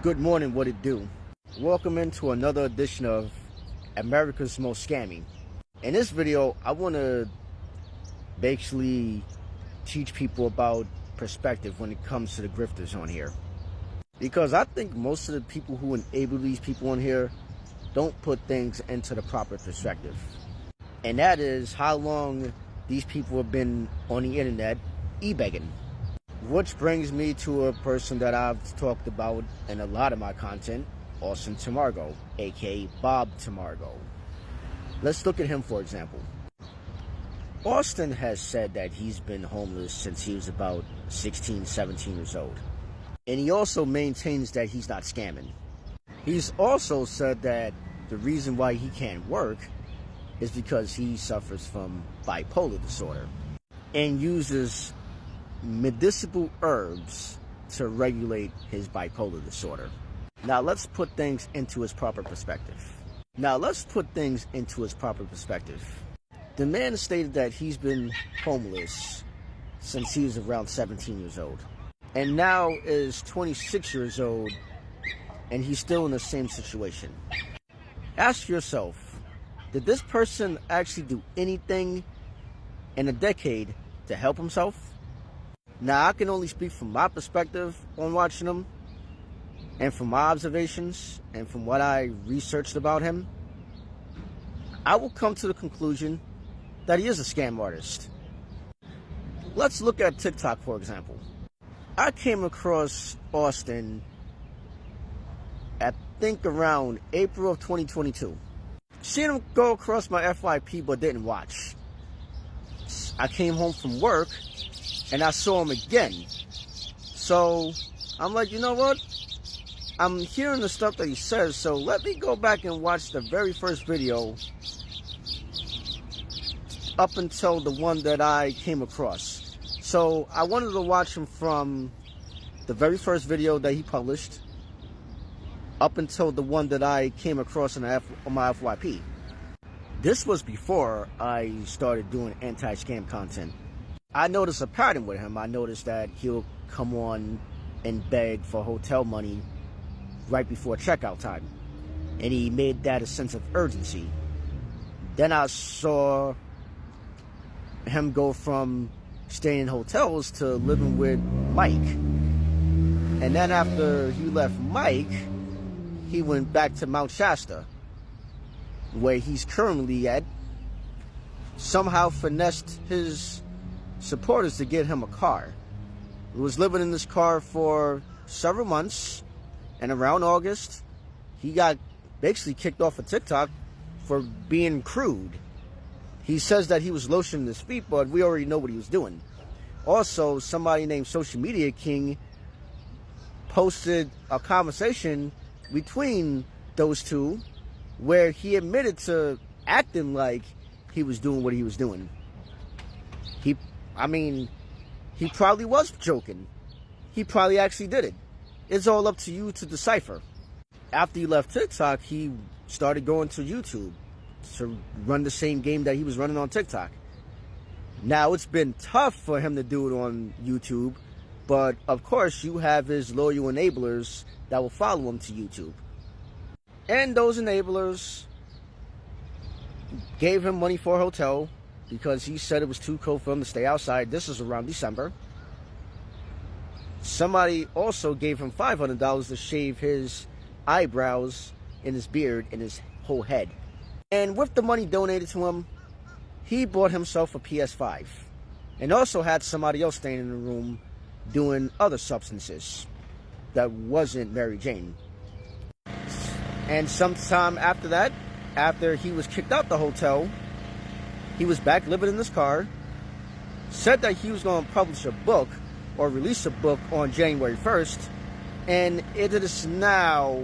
Good morning, what it do? Welcome into another edition of America's Most Scammy. In this video, I want to basically teach people about perspective when it comes to the grifters on here. Because I think most of the people who enable these people on here don't put things into the proper perspective. And that is how long these people have been on the internet e-begging. Which brings me to a person that I've talked about in a lot of my content, Austin Tamargo, aka Bob Tamargo. Let's look at him for example. Austin has said that he's been homeless since he was about 16, 17 years old. And he also maintains that he's not scamming. He's also said that the reason why he can't work is because he suffers from bipolar disorder and uses medicinal herbs to regulate his bipolar disorder. Now let's put things into its proper perspective. The man stated that he's been homeless since he was around 17 years old. And now is 26 years old and he's still in the same situation. Ask yourself, did this person actually do anything in a decade to help himself? Now, I can only speak from my perspective on watching him and from my observations and from what I researched about him. I will come to the conclusion that he is a scam artist. Let's look at TikTok, for example. I came across Austin, I think around April of 2022. Seen him go across my FYP but didn't watch. I came home from work and I saw him again. So I'm like, you know what? I'm hearing the stuff that he says, so let me go back and watch the very first video up until the one that I came across. So I wanted to watch him from the very first video that he published up until the one that I came across on my FYP. This was before I started doing anti-scam content. I noticed a pattern with him. I noticed that he'll come on and beg for hotel money right before checkout time. And he made that a sense of urgency. Then I saw him go from staying in hotels to living with Mike. And then after he left Mike, he went back to Mount Shasta, where he's currently at, somehow finessed his supporters to get him a car. He was living in this car for several months, and around August, he got basically kicked off of TikTok for being crude. He says that he was lotioning his feet, but we already know what he was doing. Also, somebody named Social Media King posted a conversation between those two where he admitted to acting like he was doing what he was doing. He probably was joking. He probably actually did it. It's all up to you to decipher. After he left TikTok, he started going to YouTube to run the same game that he was running on TikTok. Now, it's been tough for him to do it on YouTube, but of course, you have his loyal enablers that will follow him to YouTube. And those enablers gave him money for a hotel because he said it was too cold for him to stay outside. This is around December. Somebody also gave him $500 to shave his eyebrows and his beard and his whole head. And with the money donated to him, he bought himself a PS5 and also had somebody else staying in the room doing other substances that wasn't Mary Jane. And sometime after that, after he was kicked out the hotel, he was back living in this car, said that he was going to publish a book or release a book on January 1st, and it is now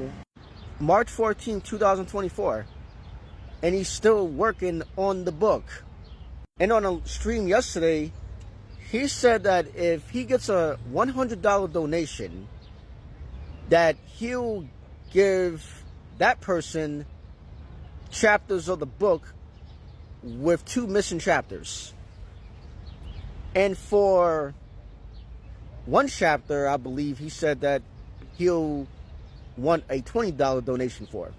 March 14, 2024, and he's still working on the book. And on a stream yesterday, he said that if he gets a $100 donation, that he'll give that person chapters of the book with 2 missing chapters. And for one chapter, I believe he said that he'll want a $20 donation for.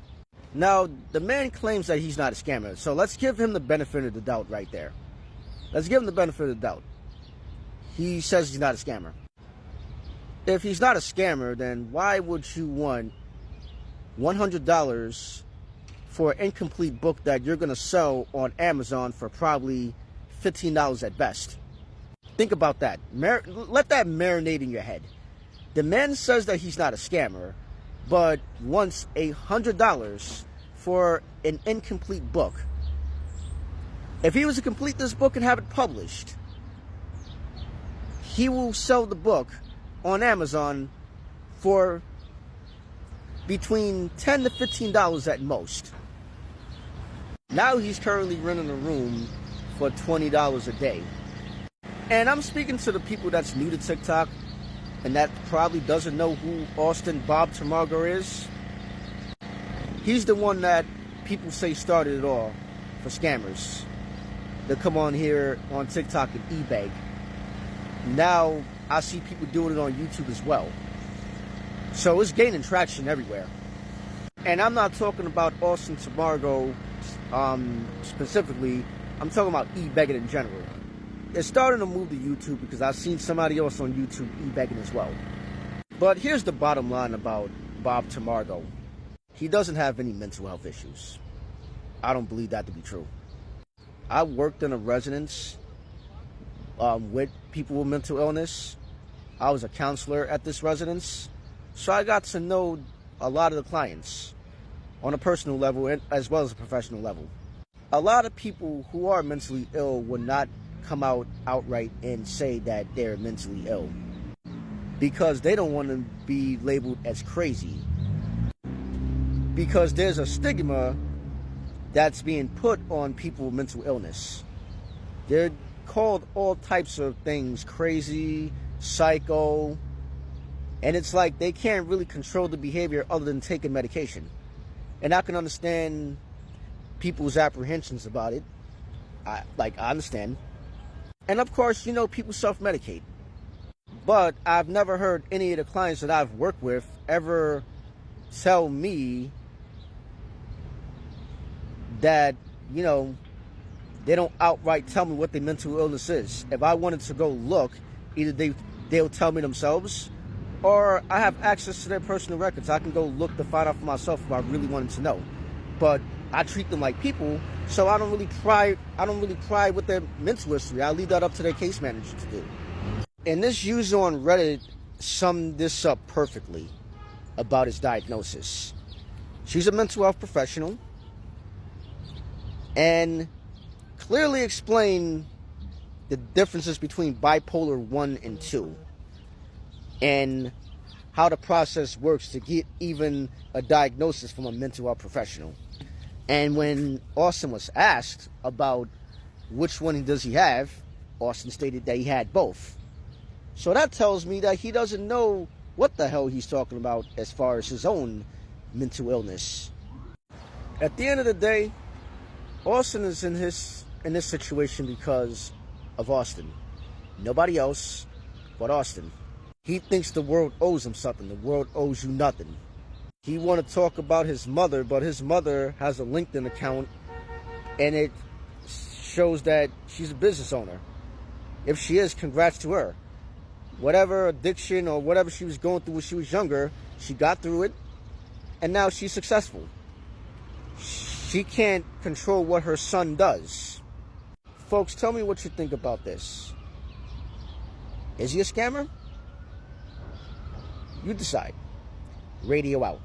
Now, the man claims that he's not a scammer, so let's give him the benefit of the doubt right there. Let's give him the benefit of the doubt. He says he's not a scammer. If he's not a scammer, then why would you want $100 for an incomplete book that you're going to sell on Amazon for probably $15 at best? Think about that. Let that marinate in your head. The man says that he's not a scammer, but wants $100 for an incomplete book. If he was to complete this book and have it published, he will sell the book on Amazon for between $10 to $15 at most. Now he's currently renting a room for $20 a day. And I'm speaking to the people that's new to TikTok and that probably doesn't know who Austin Bob Tamargo is. He's the one that people say started it all for scammers. They come on here on TikTok and eBay. Now I see people doing it on YouTube as well. So it's gaining traction everywhere. And I'm not talking about Austin Tamargo specifically. I'm talking about e-begging in general. It's starting to move to YouTube because I've seen somebody else on YouTube e-begging as well. But here's the bottom line about Bob Tamargo. He doesn't have any mental health issues. I don't believe that to be true. I worked in a residence with people with mental illness. I was a counselor at this residence. So I got to know a lot of the clients on a personal level and as well as a professional level. A lot of people who are mentally ill will not come out outright and say that they're mentally ill because they don't want to be labeled as crazy, because there's a stigma that's being put on people with mental illness. They're called all types of things, crazy, psycho, and it's like they can't really control the behavior other than taking medication. And I can understand people's apprehensions about it. I understand. And of course, people self-medicate. But I've never heard any of the clients that I've worked with ever tell me that, they don't outright tell me what their mental illness is. If I wanted to go look, either they'll tell me themselves, or I have access to their personal records. I can go look to find out for myself if I really wanted to know. But I treat them like people, so I don't really pry with their mental history. I leave that up to their case manager to do. And this user on Reddit summed this up perfectly about his diagnosis. She's a mental health professional and clearly explained the differences between bipolar 1 and 2 and how the process works to get even a diagnosis from a mental health professional. And when Austin was asked about which one does he have, Austin stated that he had both. So that tells me that he doesn't know what the hell he's talking about as far as his own mental illness. At the end of the day, Austin is in this situation because of Austin. Nobody else but Austin. He thinks the world owes him something. The world owes you nothing. He want to talk about his mother, but his mother has a LinkedIn account and it shows that she's a business owner. If she is, congrats to her. Whatever addiction or whatever she was going through when she was younger, she got through it and now she's successful. She can't control what her son does. Folks, tell me what you think about this. Is he a scammer? You decide. Radio out.